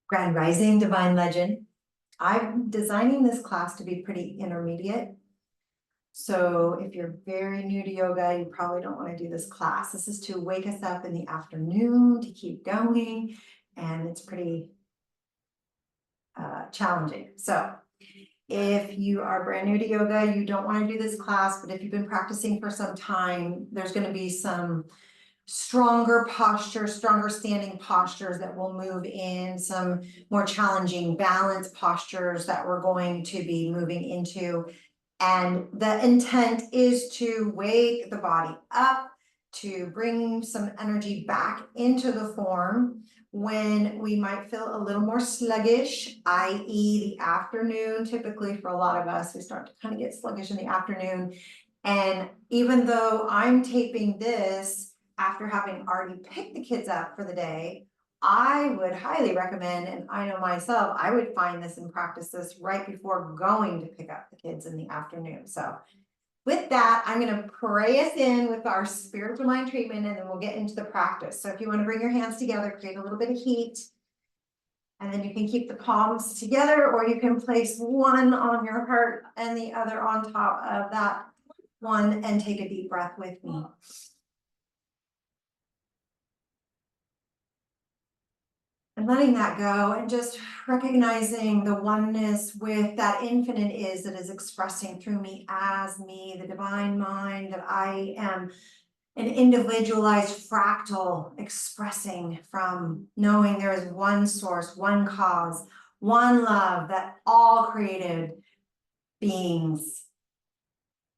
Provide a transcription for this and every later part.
Grand Rising, Divine Legend. I'm designing this class to be pretty intermediate. So if you're very new to yoga, you probably don't want to do this class. This is to wake us up in the afternoon to keep going, and it's pretty challenging. So if you are brand new to yoga, you don't want to do this class, but if you've been practicing for some time, there's going to be some stronger postures, stronger standing postures that will move in, some more challenging balance postures that we're going to be moving into. And the intent is to wake the body up, to bring some energy back into the form when we might feel a little more sluggish, i.e. the afternoon. Typically for a lot of us, we start to kind of get sluggish in the afternoon. And even though I'm taping this after having already picked the kids up for the day, I would highly recommend, and I know myself, I would find this and practice this right before going to pick up the kids in the afternoon. So with that, I'm going to pray us in with our spiritual mind treatment, and then we'll get into the practice. So if you want to bring your hands together, create a little bit of heat, and then you can keep the palms together, or you can place one on your heart and the other on top of that one, and take a deep breath with me. And letting that go and just recognizing the oneness with that infinite is that is expressing through me as me, the divine mind, that I am an individualized fractal expressing from knowing there is one source, one cause, one love, that all created beings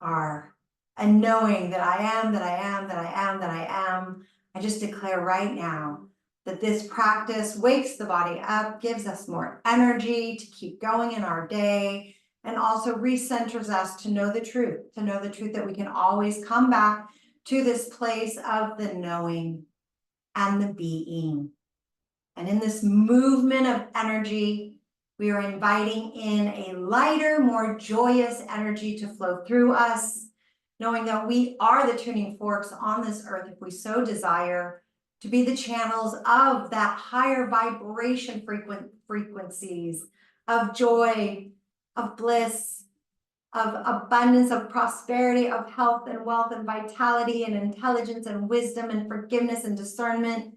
are, and knowing that I am, that I am, that I am, that I am. I just declare right now that this practice wakes the body up, gives us more energy to keep going in our day, and also recenters us to know the truth that we can always come back to this place of the knowing and the being. And in this movement of energy, we are inviting in a lighter, more joyous energy to flow through us, knowing that we are the tuning forks on this earth if we so desire, to be the channels of that higher vibration frequencies of joy, of bliss, of abundance, of prosperity, of health and wealth and vitality and intelligence and wisdom and forgiveness and discernment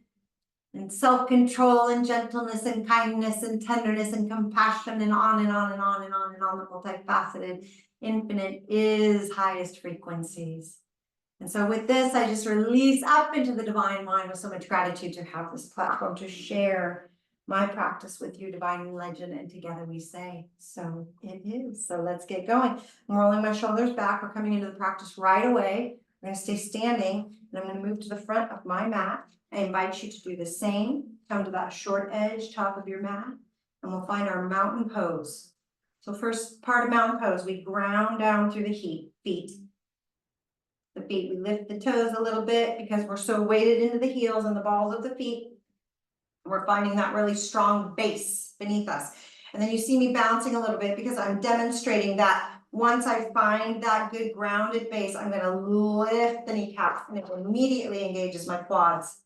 and self-control and gentleness and kindness and tenderness and compassion, and on and on and on and on and on. The multifaceted infinite is highest frequencies. And so with this, I just release up into the divine mind with so much gratitude to have this platform to share my practice with you, Divine Legend, and together we say, so it is. So let's get going. I'm rolling my shoulders back. We're coming into the practice right away. I'm going to stay standing, and I'm going to move to the front of my mat. I invite you to do the same. Come to that short edge, top of your mat, and we'll find our mountain pose. So first part of mountain pose, we ground down through the feet. The feet, we lift the toes a little bit because we're so weighted into the heels and the balls of the feet. We're finding that really strong base beneath us. And then you see me bouncing a little bit because I'm demonstrating that once I find that good grounded base, I'm going to lift the kneecaps, and it immediately engages my quads.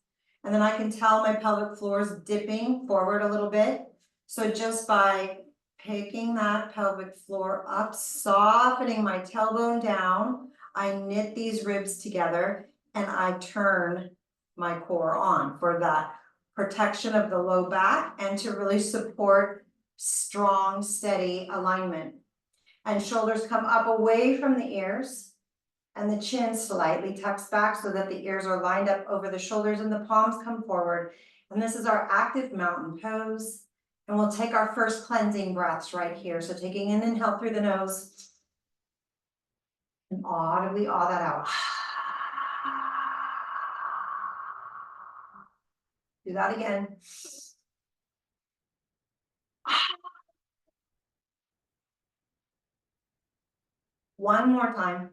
And then I can tell my pelvic floor is dipping forward a little bit. So just by picking that pelvic floor up, softening my tailbone down, I knit these ribs together and I turn my core on for that protection of the low back and to really support strong, steady alignment. And shoulders come up away from the ears, and the chin slightly tucks back so that the ears are lined up over the shoulders and the palms come forward. And this is our active mountain pose. And we'll take our first cleansing breaths right here. So taking an inhale through the nose and audibly awe that out. Do that again. One more time.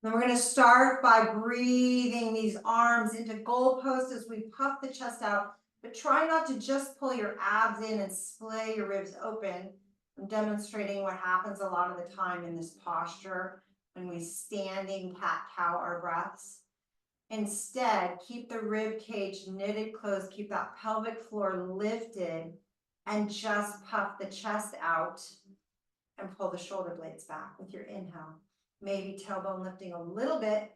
Then we're going to start by breathing these arms into goalposts as we puff the chest out, but try not to just pull your abs in and splay your ribs open. I'm demonstrating what happens a lot of the time in this posture when we standing cat-cow our breaths. Instead, keep the rib cage knitted closed, keep that pelvic floor lifted, and just puff the chest out and pull the shoulder blades back with your inhale. Maybe tailbone lifting a little bit.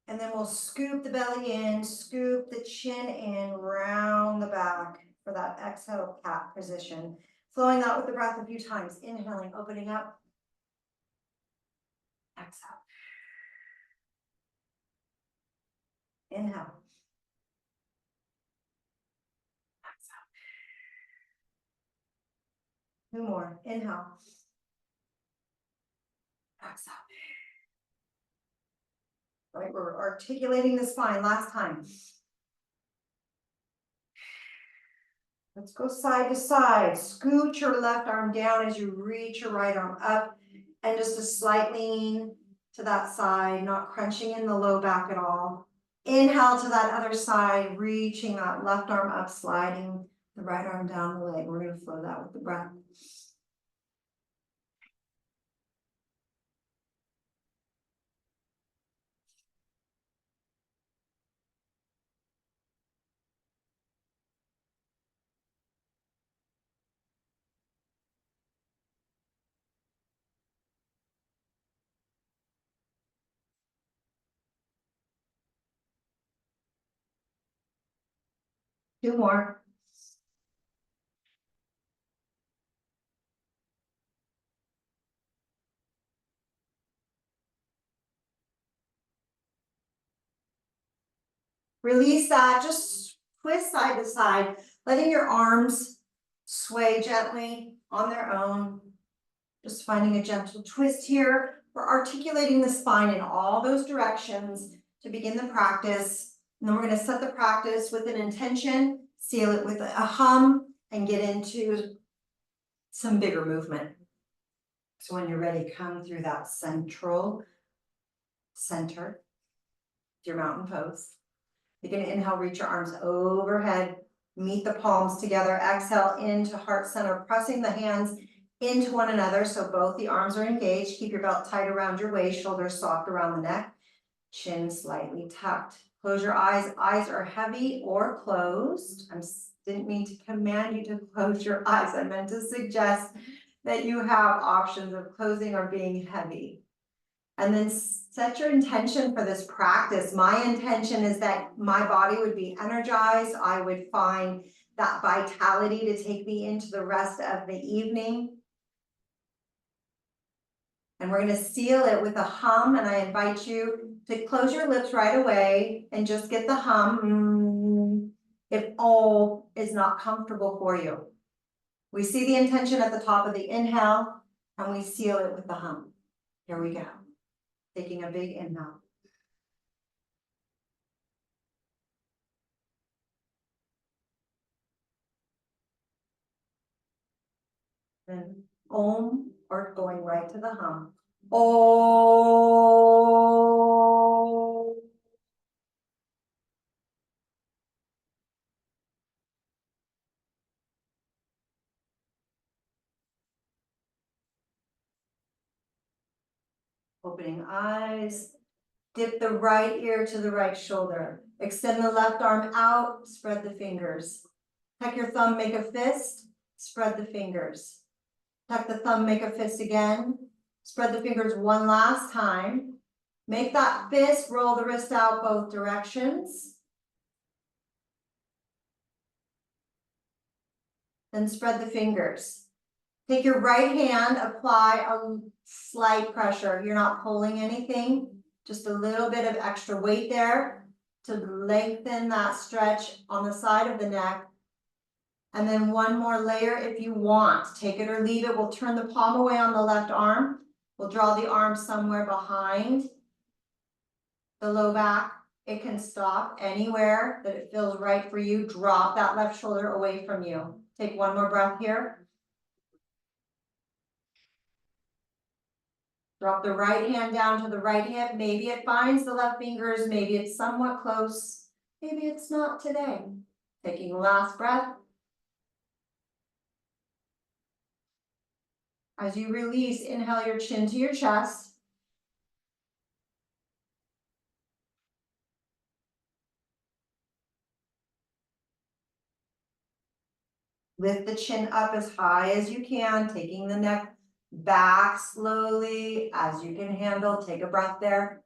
And then we'll scoop the belly in, scoop the chin in, round the back for that exhale cat position. Flowing out with the breath a few times. Inhaling, opening up. Exhale. Inhale. Exhale. Two more. Inhale. Exhale. All right, we're articulating the spine. Last time. Let's go side to side. Scoot your left arm down as you reach your right arm up, and just a slight lean to that side, not crunching in the low back at all. Inhale to that other side, reaching that left arm up, sliding the right arm down the leg. We're going to flow that with the breath. Two more. Release that, just twist side to side, letting your arms sway gently on their own. Just finding a gentle twist here. We're articulating the spine in all those directions to begin the practice. And then we're going to set the practice with an intention, seal it with a hum, and get into some bigger movement. So when you're ready, come through that center, your mountain pose. You're going to inhale, reach your arms overhead, meet the palms together, exhale into heart center, pressing the hands into one another so both the arms are engaged. Keep your belt tight around your waist, shoulders soft around the neck, chin slightly tucked. Close your eyes. Eyes are heavy or closed. I didn't mean to command you to close your eyes. I meant to suggest that you have options of closing or being heavy. And then set your intention for this practice. My intention is that my body would be energized. I would find that vitality to take me into the rest of the evening. And we're going to seal it with a hum. And I invite you to close your lips right away and just get the hum if all is not comfortable for you. We see the intention at the top of the inhale and we seal it with the hum. Here we go. Taking a big inhale. Then Om, or going right to the hum. Om. Opening eyes. Dip the right ear to the right shoulder. Extend the left arm out, spread the fingers. Tuck your thumb, make a fist, spread the fingers. Tuck the thumb, make a fist again. Spread the fingers one last time. Make that fist, roll the wrist out both directions. Then spread the fingers. Take your right hand, apply a slight pressure. You're not pulling anything, just a little bit of extra weight there to lengthen that stretch on the side of the neck. And then one more layer if you want. Take it or leave it. We'll turn the palm away on the left arm. We'll draw the arm somewhere behind the low back. It can stop anywhere that it feels right for you. Drop that left shoulder away from you. Take one more breath here. Drop the right hand down to the right hip. Maybe it finds the left fingers. Maybe it's somewhat close. Maybe it's not today. Taking the last breath. As you release, inhale your chin to your chest. Lift the chin up as high as you can, taking the neck back slowly as you can handle. Take a breath there.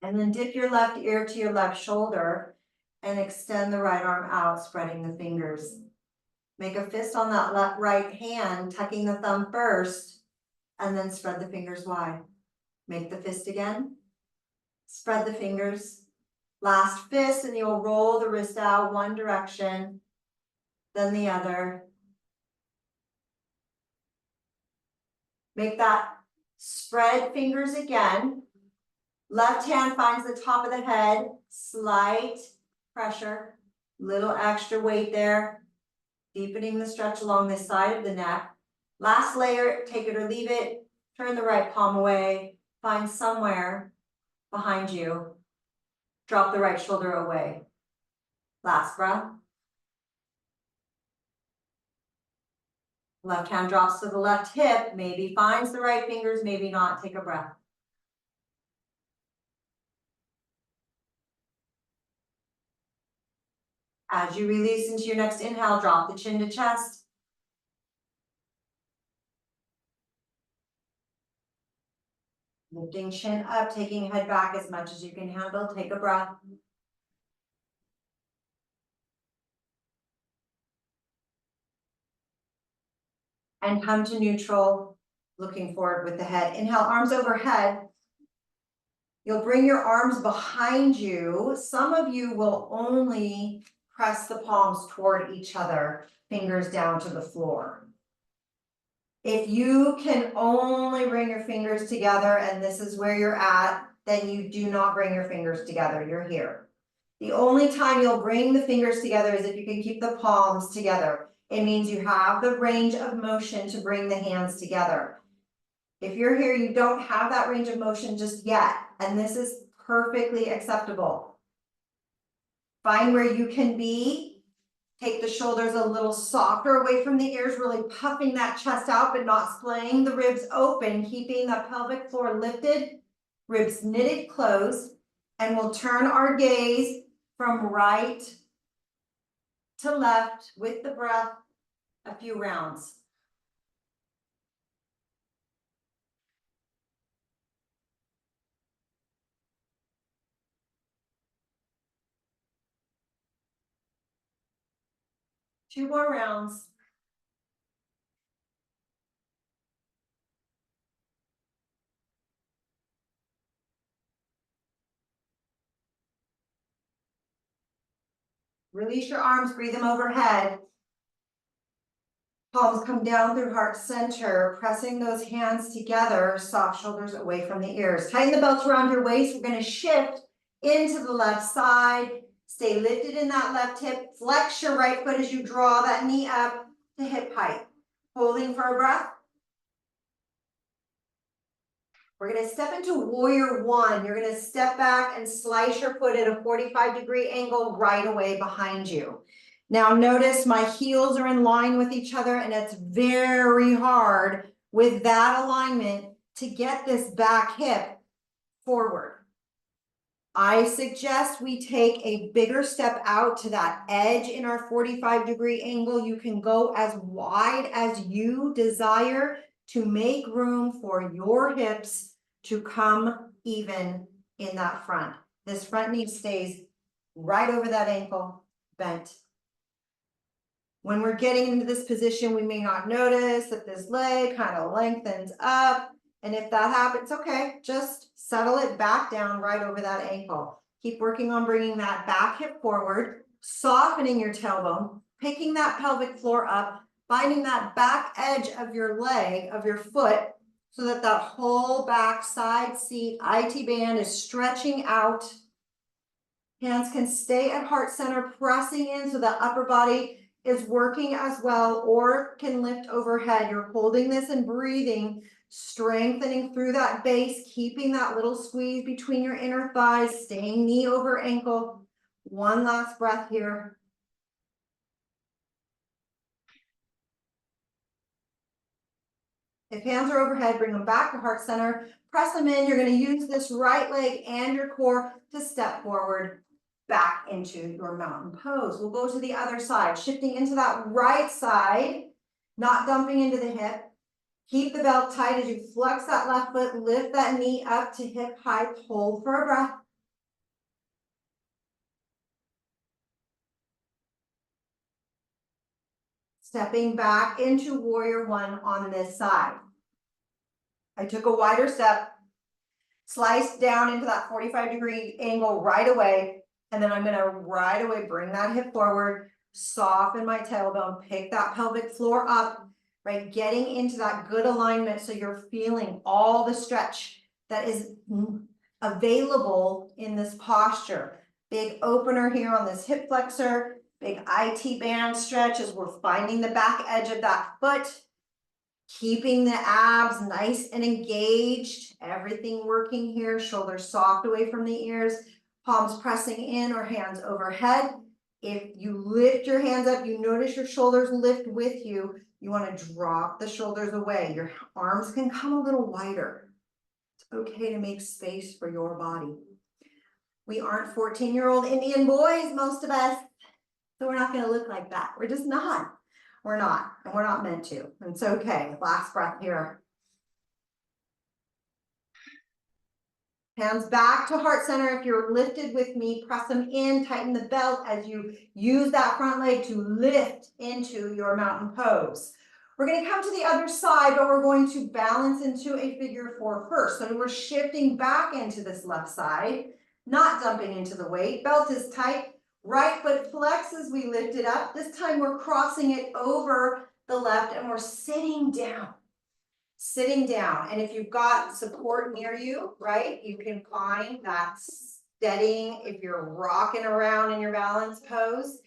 And then dip your left ear to your left shoulder and extend the right arm out, spreading the fingers. Make a fist on that left right hand, tucking the thumb first, and then spread the fingers wide. Make the fist again. Spread the fingers. Last fist, and you'll roll the wrist out one direction, then the other. Make that spread fingers again. Left hand finds the top of the head, slight pressure, little extra weight there, deepening the stretch along this side of the neck. Last layer, take it or leave it, turn the right palm away, find somewhere behind you, drop the right shoulder away. Last breath. Left hand drops to the left hip, maybe finds the right fingers, maybe not. Take a breath. As you release into your next inhale, drop the chin to chest. Lifting chin up, taking head back as much as you can handle. Take a breath. And come to neutral, looking forward with the head. Inhale, arms overhead. You'll bring your arms behind you. Some of you will only press the palms toward each other, fingers down to the floor. If you can only bring your fingers together and this is where you're at, then you do not bring your fingers together, you're here. The only time you'll bring the fingers together is if you can keep the palms together. It means you have the range of motion to bring the hands together. If you're here, you don't have that range of motion just yet, and this is perfectly acceptable. Find where you can be. Take the shoulders a little softer away from the ears, really puffing that chest out, but not splaying the ribs open, keeping the pelvic floor lifted, ribs knitted closed, and we'll turn our gaze from right to left with the breath a few rounds. Two more rounds. Release your arms, breathe them overhead. Palms come down through heart center, pressing those hands together, soft shoulders away from the ears. Tighten the belts around your waist. We're going to shift into the left side. Stay lifted in that left hip. Flex your right foot as you draw that knee up to hip height. Holding for a breath. We're going to step into warrior one. You're going to step back and slice your foot at a 45-degree angle right away behind you. Now notice my heels are in line with each other, and it's very hard with that alignment to get this back hip forward. I suggest we take a bigger step out to that edge in our 45-degree angle. You can go as wide as you desire to make room for your hips to come even in that front. This front knee stays right over that ankle, bent. When we're getting into this position, we may not notice that this leg kind of lengthens up. And if that happens, okay, just settle it back down right over that ankle. Keep working on bringing that back hip forward, softening your tailbone, picking that pelvic floor up, finding that back edge of your leg, of your foot, so that that whole back side seat IT band is stretching out. Hands can stay at heart center, pressing in so the upper body is working as well, or can lift overhead. You're holding this and breathing, strengthening through that base, keeping that little squeeze between your inner thighs, staying knee over ankle. One last breath here. If hands are overhead, bring them back to heart center, press them in. You're going to use this right leg and your core to step forward. back into your mountain pose. We'll go to the other side, shifting into that right side, not dumping into the hip. Keep the belt tight as you flex that left foot, lift that knee up to hip height, hold for a breath. Stepping back into warrior one on this side. I took a wider step, sliced down into that 45-degree angle right away, and then I'm gonna right away bring that hip forward, soften my tailbone, pick that pelvic floor up, right? Getting into that good alignment so you're feeling all the stretch that is available in this posture. Big opener here on this hip flexor, big IT band stretch as we're finding the back edge of that foot, keeping the abs nice and engaged, everything working here, shoulders soft away from the ears, palms pressing in or hands overhead. If you lift your hands up, you notice your shoulders lift with you, you want to drop the shoulders away. Your arms can come a little wider. It's okay to make space for your body. We aren't 14-year-old Indian boys, most of us, so we're not going to look like that. We're just not. We're not, and we're not meant to. It's okay. Last breath here. Hands back to heart center. If you're lifted with me, press them in, tighten the belt as you use that front leg to lift into your mountain pose. We're going to come to the other side, but we're going to balance into a figure four first. So we're shifting back into this left side, not dumping into the weight. Belt is tight. Right foot flexes, we lift it up. This time we're crossing it over the left and we're sitting down. Sitting down. And if you've got support near you, right, you can find that steadying if you're rocking around in your balance pose.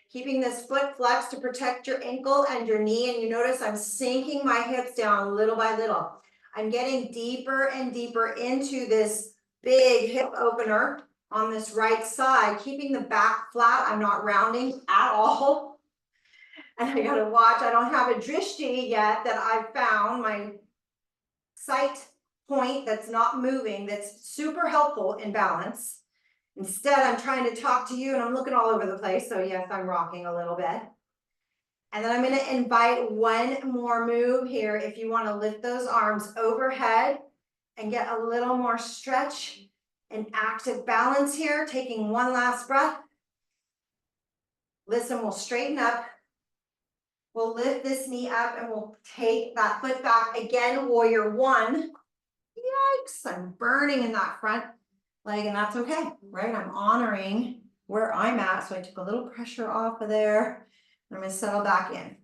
Keeping this foot flexed to protect your ankle and your knee. And you notice I'm sinking my hips down little by little. I'm getting deeper and deeper into this big hip opener on this right side, keeping the back flat. I'm not rounding at all. And I gotta watch, I don't have a drishti yet that I've found, my sight point that's not moving, that's super helpful in balance. Instead, I'm trying to talk to you and I'm looking all over the place. So yes, I'm rocking a little bit. And then I'm going to invite one more move here. If you want to lift those arms overhead and get a little more stretch and active balance here, taking one last breath. Listen, we'll straighten up. We'll lift this knee up and we'll take that foot back. Again, warrior one. Yikes, I'm burning in that front leg and that's okay, right? I'm honoring where I'm at. So I took a little pressure off of there. I'm going to settle back in.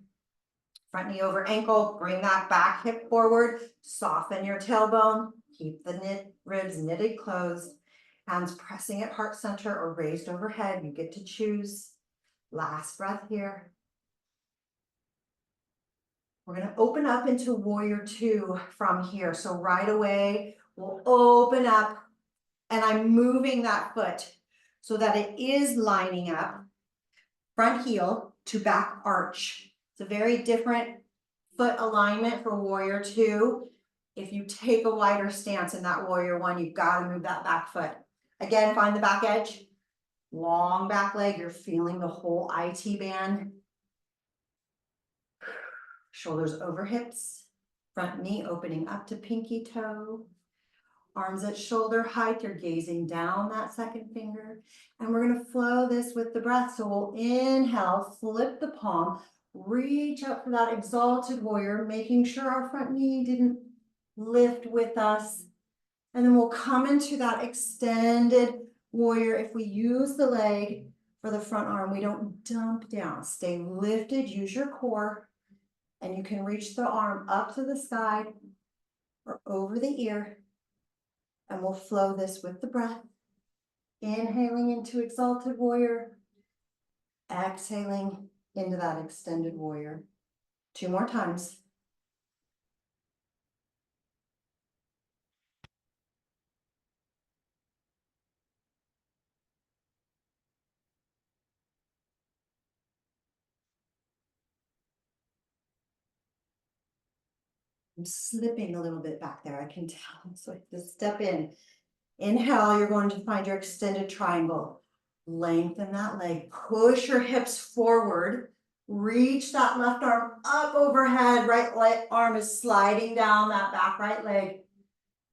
Front knee over ankle, bring that back hip forward, soften your tailbone, keep the ribs knitted closed, hands pressing at heart center or raised overhead. You get to choose. Last breath here. We're going to open up into warrior two from here. So right away, we'll open up and I'm moving that foot so that it is lining up, front heel to back arch. It's a very different foot alignment for warrior two. If you take a wider stance in that warrior one, you've got to move that back foot. Again, find the back edge, long back leg. You're feeling the whole IT band. Shoulders over hips, front knee opening up to pinky toe. Arms at shoulder height, you're gazing down that second finger. And we're going to flow this with the breath. So we'll inhale, flip the palm, reach up for that exalted warrior, making sure our front knee didn't lift with us. And then we'll come into that extended warrior. If we use the leg for the front arm, we don't dump down. Stay lifted, use your core. And you can reach the arm up to the side or over the ear. And we'll flow this with the breath. Inhaling into exalted warrior. Exhaling into that extended warrior. 2 more times. I'm slipping a little bit back there, I can tell. So I have to step in. Inhale, you're going to find your extended triangle. Lengthen that leg, push your hips forward, reach that left arm up overhead, right arm is sliding down that back right leg,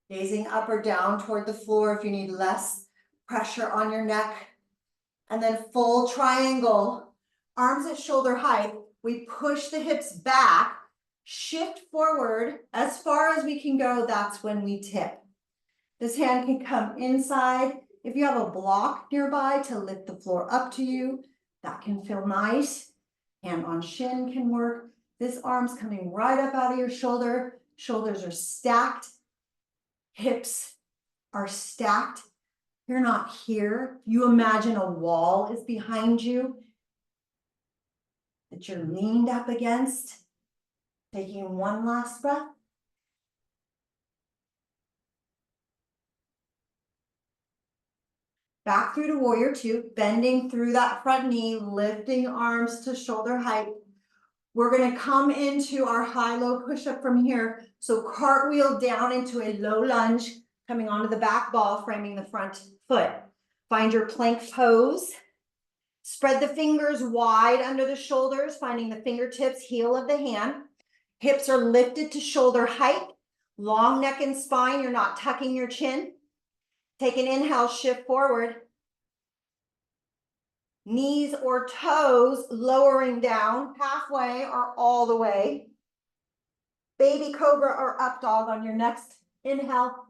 gazing up or down toward the floor if you need less pressure on your neck. And then full triangle, arms at shoulder height, we push the hips back, shift forward as far as we can go, that's when we tip. This hand can come inside. If you have a block nearby to lift the floor up to you, that can feel nice. Hand on shin can work. This arm's coming right up out of your shoulder. Shoulders are stacked. Hips are stacked. You're not here. You imagine a wall is behind you that you're leaned up against. Taking one last breath. Back through to warrior two, bending through that front knee, lifting arms to shoulder height. We're gonna come into our high-low push-up from here. So cartwheel down into a low lunge, coming onto the back ball, framing the front foot. Find your plank pose. Spread the fingers wide under the shoulders, finding the fingertips, heel of the hand. Hips are lifted to shoulder height. Long neck and spine, you're not tucking your chin. Take an inhale, shift forward. Knees or toes lowering down halfway or all the way. Baby cobra or up dog on your next inhale,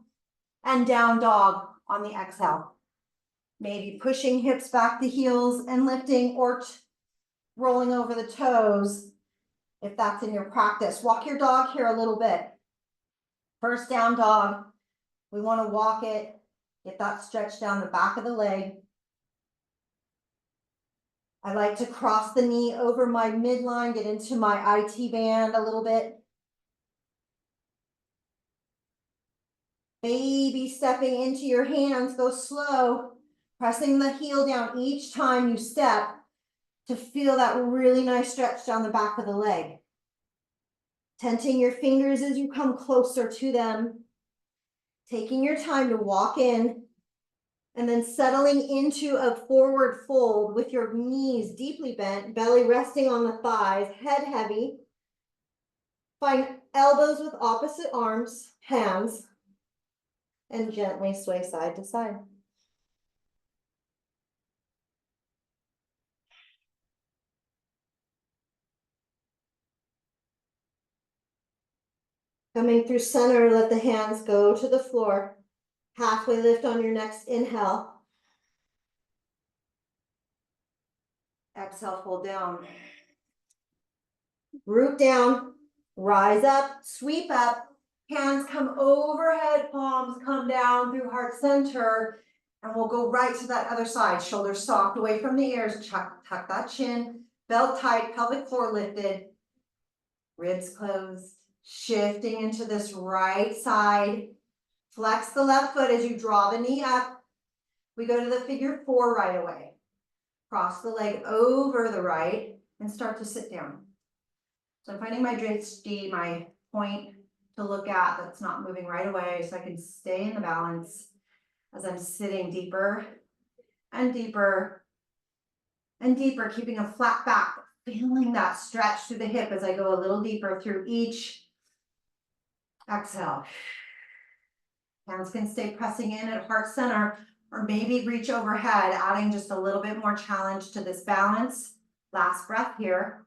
and down dog on the exhale. Maybe pushing hips back to heels and lifting or rolling over the toes if that's in your practice. Walk your dog here a little bit. First down dog. We want to walk it, get that stretch down the back of the leg. I like to cross the knee over my midline, get into my IT band a little bit. Baby stepping into your hands, go slow, pressing the heel down each time you step to feel that really nice stretch down the back of the leg. Tenting your fingers as you come closer to them, taking your time to walk in, and then settling into a forward fold with your knees deeply bent, belly resting on the thighs, head heavy. Find elbows with opposite arms, hands, and gently sway side to side. Coming through center, let the hands go to the floor. Halfway lift on your next inhale. Exhale, fold down. Root down, rise up, sweep up. Hands come overhead, palms come down through heart center. And we'll go right to that other side. Shoulders soft away from the ears. Tuck that chin. Belt tight, pelvic floor lifted. Ribs closed. Shifting into this right side. Flex the left foot as you draw the knee up. We go to the figure four right away. Cross the leg over the right and start to sit down. So I'm finding my drishti, my point to look at that's not moving right away, so I can stay in the balance as I'm sitting deeper and deeper and deeper, keeping a flat back, feeling that stretch through the hip as I go a little deeper through each exhale. Hands can stay pressing in at heart center or maybe reach overhead, adding just a little bit more challenge to this balance. Last breath here.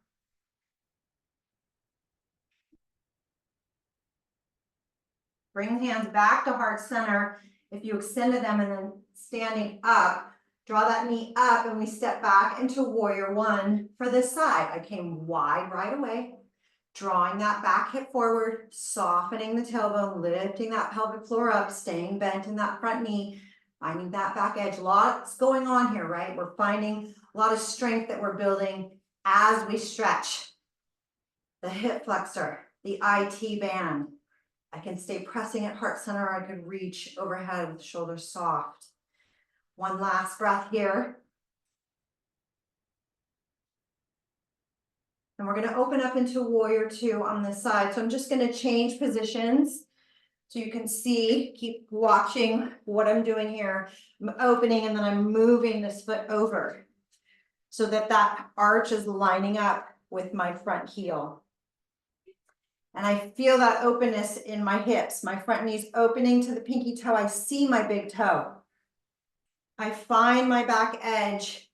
Bring hands back to heart center. If you extended them and then standing up, draw that knee up and we step back into warrior one for this side. I came wide right away, drawing that back hip forward, softening the tailbone, lifting that pelvic floor up, staying bent in that front knee, finding that back edge. Lots going on here, right? We're finding a lot of strength that we're building as we stretch. The hip flexor, the IT band. I can stay pressing at heart center. I could reach overhead with shoulders soft. One last breath here. And we're going to open up into warrior two on this side. So I'm just going to change positions. So you can see, keep watching what I'm doing here. I'm opening and then I'm moving this foot over so that that arch is lining up with my front heel. And I feel that openness in my hips, my front knees opening to the pinky toe. I see my big toe. I find my back edge,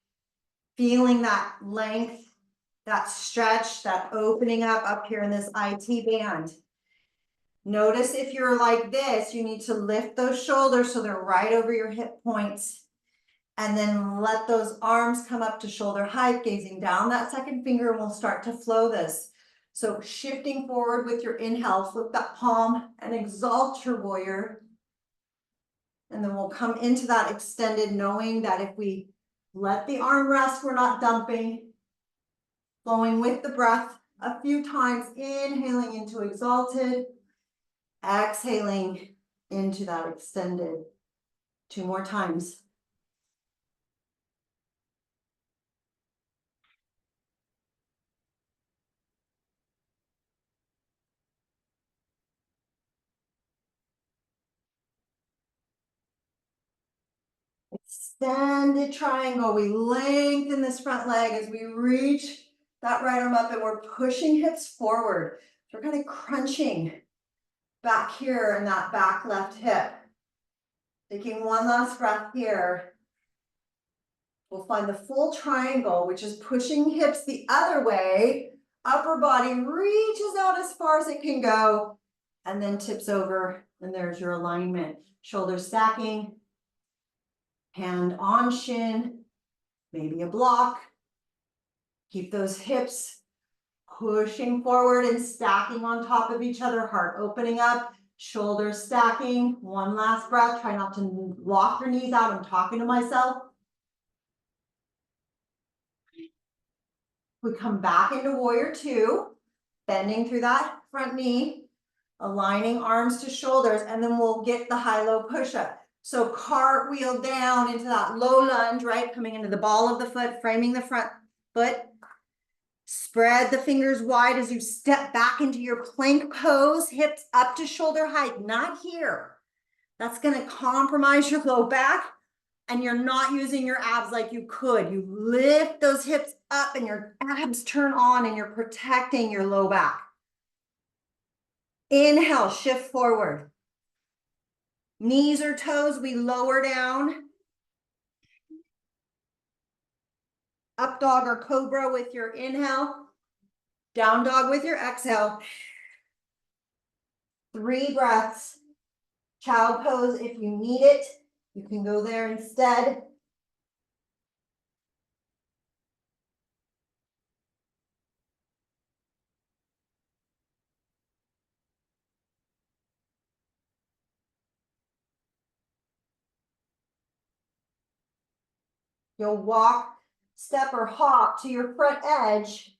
feeling that length, that stretch, that opening up here in this IT band. Notice if you're like this, you need to lift those shoulders so they're right over your hip points. And then let those arms come up to shoulder height, gazing down that second finger, and we'll start to flow this. So shifting forward with your inhale, flip that palm and exalt your warrior. And then we'll come into that extended, knowing that if we let the arm rest, we're not dumping. Flowing with the breath a few times, inhaling into exalted, exhaling into that extended. 2 more times. Extended triangle. We lengthen this front leg as we reach that right arm up and we're pushing hips forward. So we're kind of crunching back here in that back left hip. Taking one last breath here. We'll find the full triangle, which is pushing hips the other way. Upper body reaches out as far as it can go and then tips over, and there's your alignment. Shoulders stacking, hand on shin, maybe a block. Keep those hips pushing forward and stacking on top of each other, heart opening up, shoulders stacking. One last breath. Try not to lock your knees out. I'm talking to myself. We come back into warrior two, bending through that front knee, aligning arms to shoulders, and then we'll get the high-low push-up. So cartwheel down into that low lunge, right? Coming into the ball of the foot, framing the front foot. Spread the fingers wide as you step back into your plank pose, hips up to shoulder height, not here. That's going to compromise your low back, and you're not using your abs like you could. You lift those hips up and your abs turn on and you're protecting your low back. Inhale, shift forward. Knees or toes, we lower down. Up dog or cobra with your inhale. Down dog with your exhale. 3 breaths. Child pose if you need it. You can go there instead. You'll walk, step, or hop to your front edge.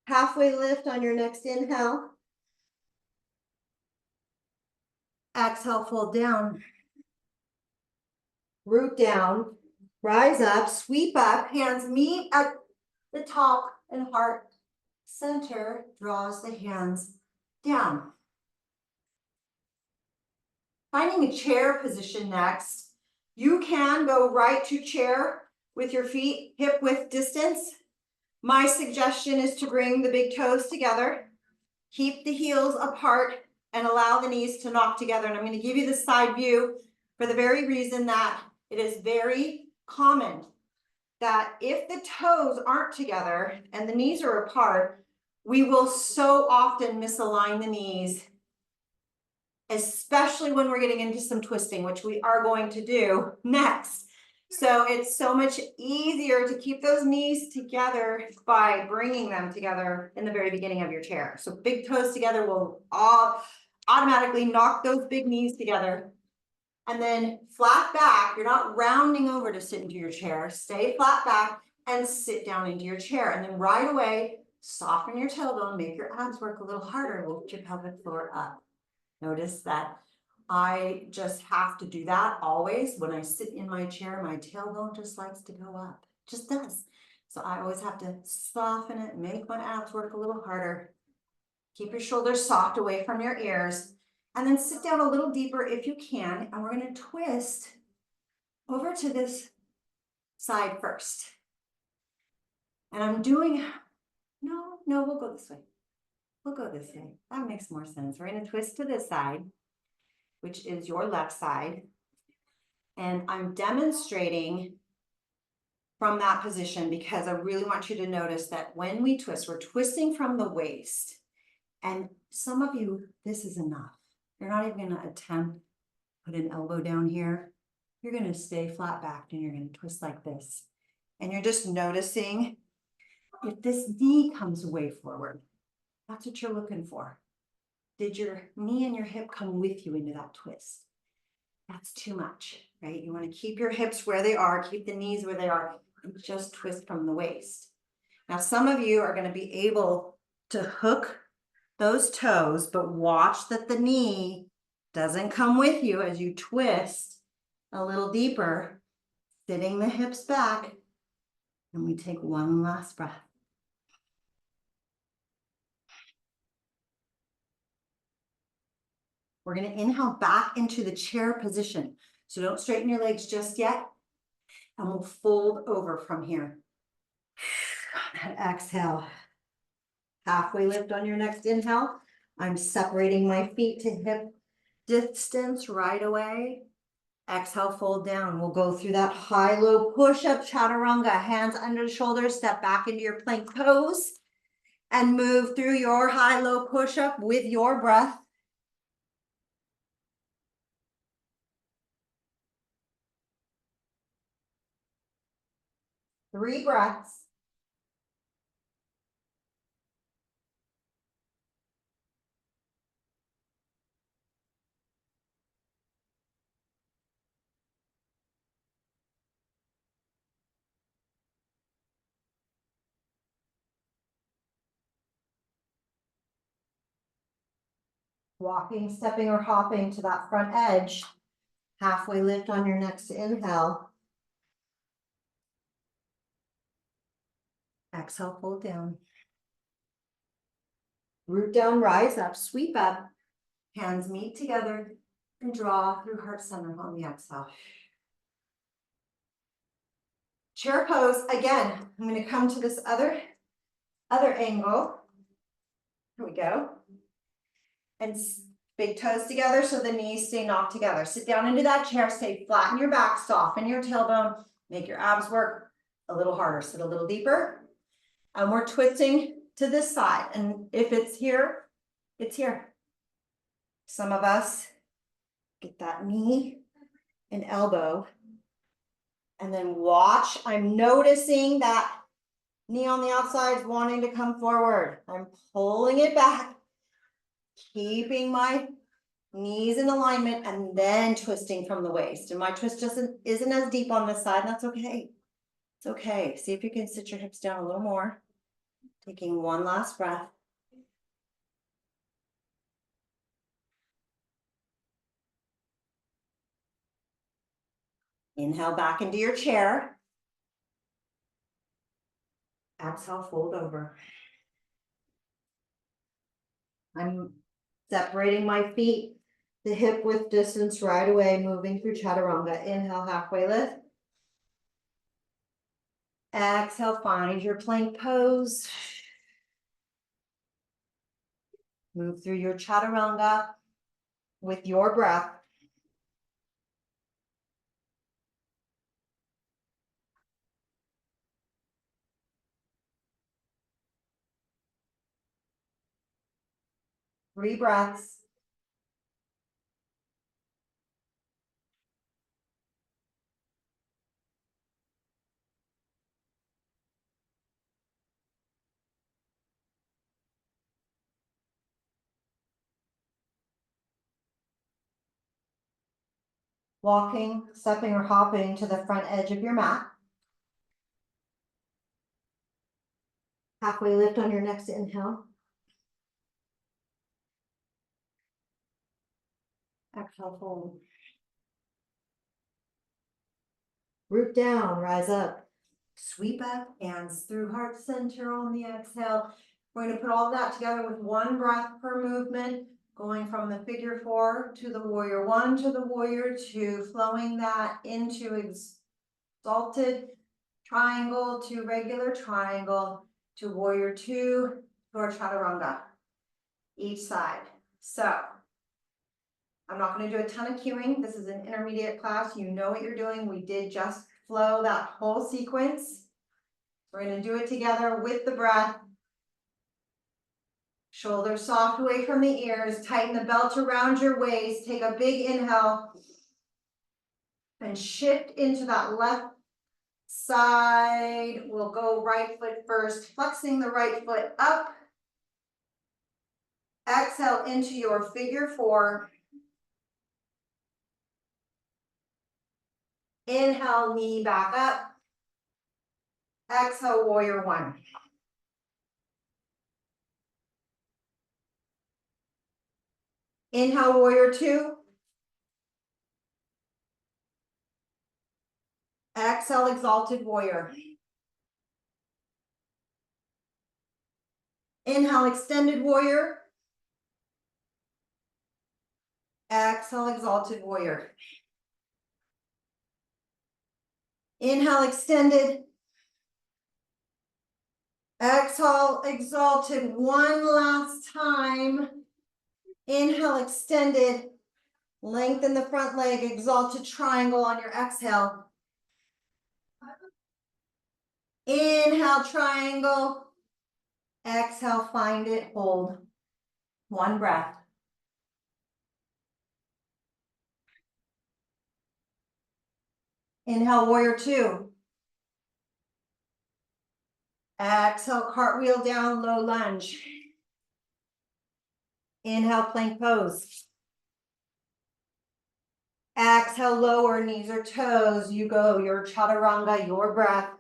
Halfway lift on your next inhale. Exhale, fold down. Root down. Rise up, sweep up, hands meet at the top and heart center draws the hands down. Finding a chair position next. You can go right to chair with your feet hip width distance. My suggestion is to bring the big toes together, keep the heels apart, and allow the knees to knock together. And I'm going to give you the side view for the very reason that it is very common that if the toes aren't together and the knees are apart, we will so often misalign the knees, especially when we're getting into some twisting, which we are going to do next. So it's so much easier to keep those knees together by bringing them together in the very beginning of your chair. So big toes together will all automatically knock those big knees together. And then flat back, you're not rounding over to sit into your chair. Stay flat back and sit down into your chair. And then right away, soften your tailbone, make your abs work a little harder, lift your pelvic floor up. Notice that I just have to do that always. When I sit in my chair, my tailbone just likes to go up, just does. So I always have to soften it, make my abs work a little harder. Keep your shoulders soft away from your ears. And then sit down a little deeper if you can. And we're going to twist over to this side first. And I'm doing, no, we'll go this way. We'll go this way. That makes more sense. We're going to twist to this side, which is your left side. And I'm demonstrating from that position because I really want you to notice that when we twist, we're twisting from the waist. And some of you, this is enough. You're not even going to attempt put an elbow down here. You're going to stay flat backed and you're going to twist like this. And you're just noticing if this knee comes way forward. That's what you're looking for. Did your knee and your hip come with you into that twist? That's too much, right? You want to keep your hips where they are, keep the knees where they are, and just twist from the waist. Now, some of you are going to be able to hook those toes, but watch that the knee doesn't come with you as you twist a little deeper, sitting the hips back, and we take one last breath. We're going to inhale back into the chair position. So don't straighten your legs just yet. And we'll fold over from here. Exhale. Halfway lift on your next inhale. I'm separating my feet to hip distance right away. Exhale, fold down. We'll go through that high-low push-up chaturanga. Hands under the shoulders. Step back into your plank pose. And move through your high-low push-up with your breath. 3 breaths. Walking, stepping, or hopping to that front edge. Halfway lift on your next inhale. Exhale, fold down. Root down, rise up, sweep up. Hands meet together and draw through heart center on the exhale. Chair pose, again, I'm going to come to this other angle. Here we go. And big toes together so the knees stay knocked together. Sit down into that chair, stay flat in your back, soften your tailbone, make your abs work a little harder. Sit a little deeper. And we're twisting to this side. And if it's here, it's here. Some of us get that knee and elbow. And then watch. I'm noticing that knee on the outside is wanting to come forward. I'm pulling it back, keeping my knees in alignment, and then twisting from the waist. And my twist isn't as deep on this side, and that's okay. It's okay. See if you can sit your hips down a little more. Taking one last breath. Inhale back into your chair. Exhale, fold over. I'm separating my feet, the hip width distance right away, moving through chaturanga. Inhale, halfway lift. Exhale, find your plank pose. Move through your chaturanga with your breath. Three breaths. Walking, stepping, or hopping to the front edge of your mat. Halfway lift on your next inhale. Exhale, fold. Root down, rise up. Sweep up, hands through heart center on the exhale. We're going to put all of that together with one breath per movement, going from the figure 4 to the warrior 1 to the warrior 2, flowing that into exalted triangle to regular triangle to warrior 2 to our chaturanga, each side. So I'm not going to do a ton of cueing. This is an intermediate class. You know what you're doing. We did just flow that whole sequence. We're going to do it together with the breath. Shoulders soft away from the ears. Tighten the belt around your waist. Take a big inhale. And shift into that left side. We'll go right foot first. Flexing the right foot up. Exhale into your figure 4. Inhale, knee back up. Exhale, warrior 1. Inhale, warrior 2. Exhale, exalted warrior. Inhale, extended warrior. Exhale, exalted warrior. Inhale, extended. Exhale, exalted. One last time. Inhale, extended. Lengthen the front leg, exalted triangle on your exhale. Inhale, triangle. Exhale, find it, hold. One breath. Inhale, warrior 2. Exhale, cartwheel down, low lunge. Inhale, plank pose. Exhale, lower, knees or toes. You go, your chaturanga, your breath.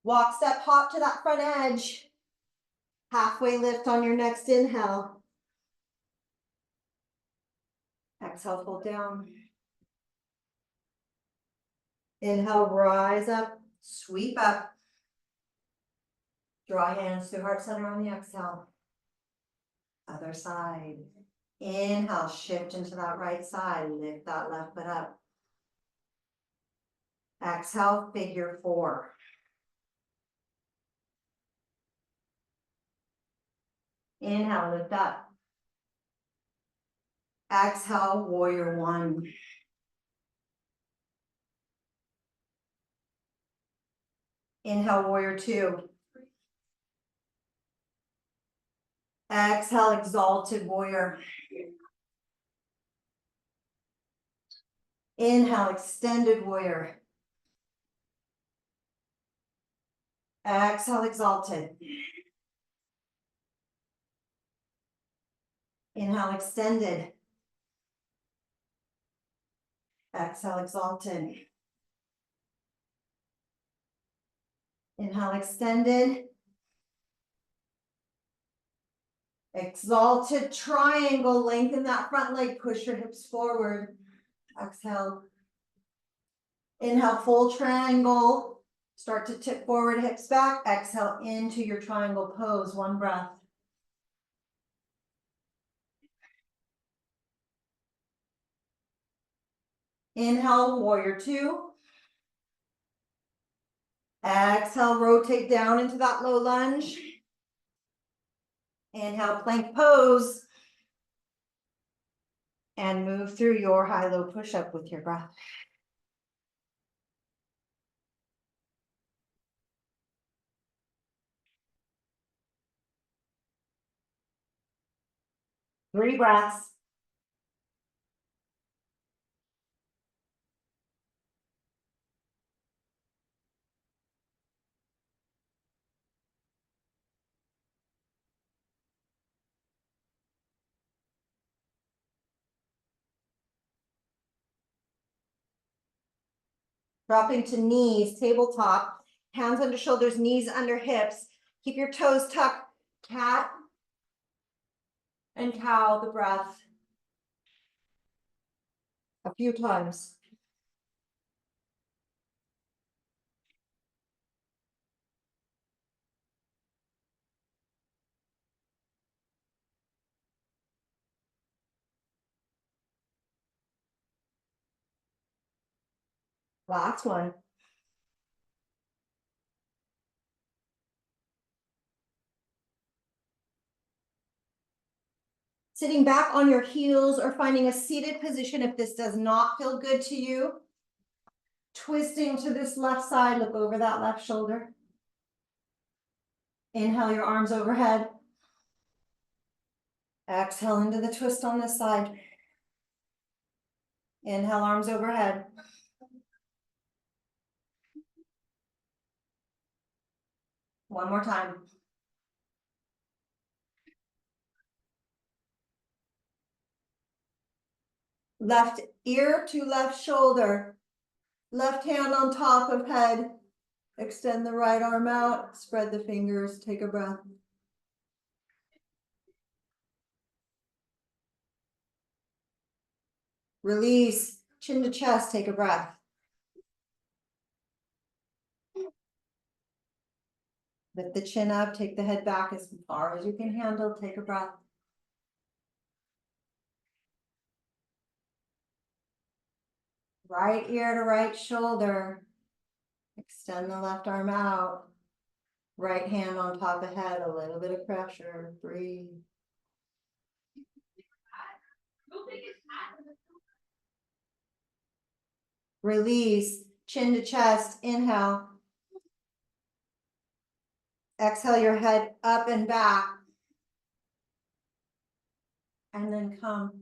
Walk, step, hop to that front edge. Halfway lift on your next inhale. Exhale, fold down. Inhale, rise up, sweep up. Draw hands to heart center on the exhale. Other side. Inhale, shift into that right side. Lift that left foot up. Exhale, figure 4. Inhale, lift up. Exhale, warrior 1. Inhale, warrior 2. Exhale, exalted warrior. Inhale, extended warrior. Exhale, exalted. Inhale, extended. Exhale, exalted. Inhale, extended. Exalted triangle, lengthen that front leg, push your hips forward. Exhale. Inhale, full triangle. Start to tip forward, hips back. Exhale into your triangle pose, one breath. Inhale, warrior 2. Exhale, rotate down into that low lunge. Inhale, plank pose. And move through your high-low push-up with your breath. Three breaths. Dropping to knees, tabletop, hands under shoulders, knees under hips. Keep your toes tucked, cat and cow, the breath. a few times. Last one. Sitting back on your heels or finding a seated position if this does not feel good to you. Twisting to this left side, look over that left shoulder. Inhale your arms overhead. Exhale into the twist on this side. Inhale, arms overhead. One more time. Left ear to left shoulder. Left hand on top of head. Extend the right arm out. Spread the fingers. Take a breath. Release. Chin to chest. Take a breath. Lift the chin up. Take the head back as far as you can handle. Take a breath. Right ear to right shoulder. Extend the left arm out. Right hand on top of head. A little bit of pressure. Breathe. Release. Chin to chest. Inhale. Exhale your head up and back. And then come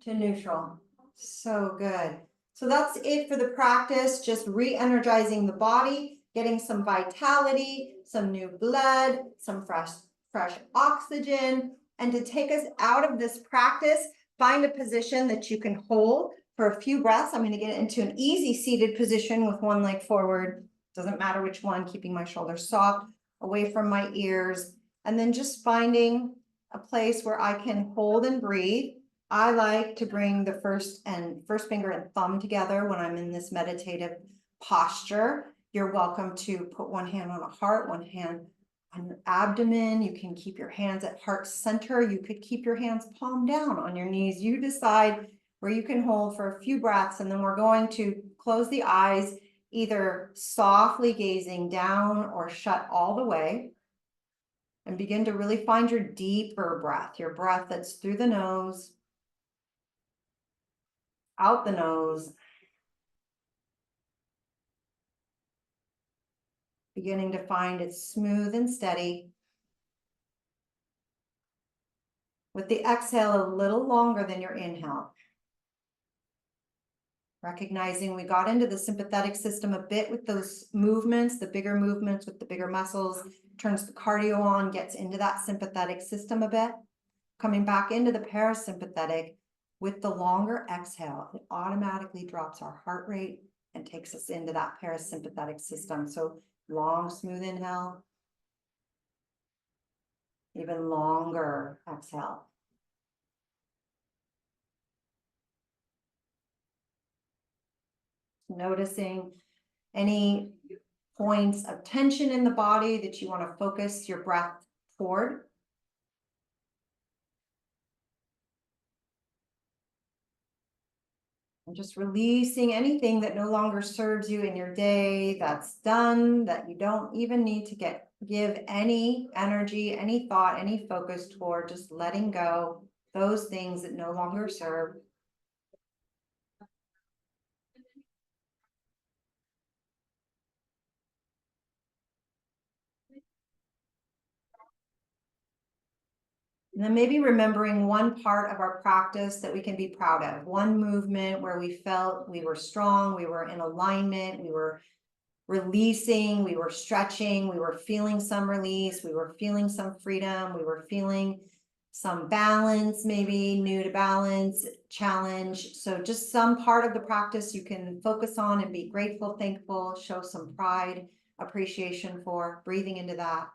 to neutral. So good. So that's it for the practice, just re-energizing the body, getting some vitality, some new blood, some fresh oxygen. And to take us out of this practice, find a position that you can hold for a few breaths. I'm going to get into an easy seated position with one leg forward. Doesn't matter which one, keeping my shoulders soft, away from my ears. And then just finding a place where I can hold and breathe. I like to bring the first finger and thumb together when I'm in this meditative posture. You're welcome to put one hand on a heart, one hand on your abdomen. You can keep your hands at heart center. You could keep your hands palm down on your knees. You decide where you can hold for a few breaths, and then we're going to close the eyes, either softly gazing down or shut all the way. And begin to really find your deeper breath, your breath that's through the nose, out the nose, beginning to find it smooth and steady. With the exhale a little longer than your inhale. Recognizing we got into the sympathetic system a bit with those movements, the bigger movements with the bigger muscles, turns the cardio on, gets into that sympathetic system a bit. Coming back into the parasympathetic with the longer exhale, it automatically drops our heart rate and takes us into that parasympathetic system. So long, smooth inhale, even longer exhale. Noticing any points of tension in the body that you want to focus your breath toward. And just releasing anything that no longer serves you in your day, that's done, that you don't even need to give any energy, any thought, any focus toward, just letting go those things that no longer serve. And then maybe remembering one part of our practice that we can be proud of, one movement where we felt we were strong, we were in alignment, we were releasing, we were stretching, we were feeling some release, we were feeling some freedom, we were feeling some balance, maybe new to balance, challenge. So just some part of the practice you can focus on and be grateful, thankful, show some pride, appreciation for, breathing into that.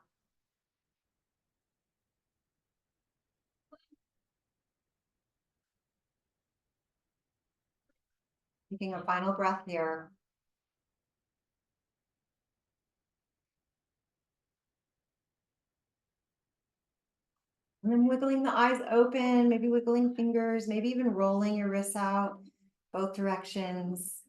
Taking a final breath here. And then wiggling the eyes open, maybe wiggling fingers, maybe even rolling your wrists out both directions,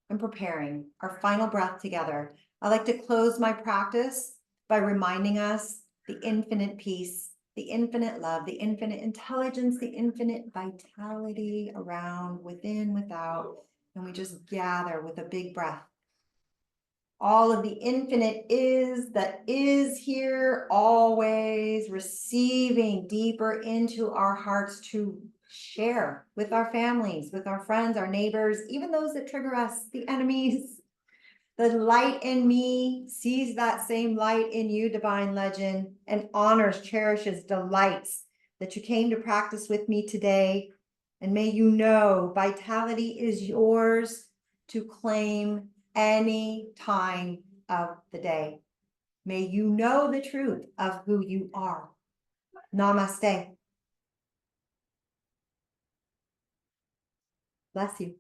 and preparing our final breath together. I like to close my practice by reminding us the infinite peace, the infinite love, the infinite intelligence, the infinite vitality around, within, without, and we just gather with a big breath. All of the infinite is that is here always, receiving deeper into our hearts to share with our families, with our friends, our neighbors, even those that trigger us, the enemies. The light in me sees that same light in you, divine legend, and honors, cherishes, delights that you came to practice with me today. And may you know vitality is yours to claim any time of the day. May you know the truth of who you are. Namaste. Bless you.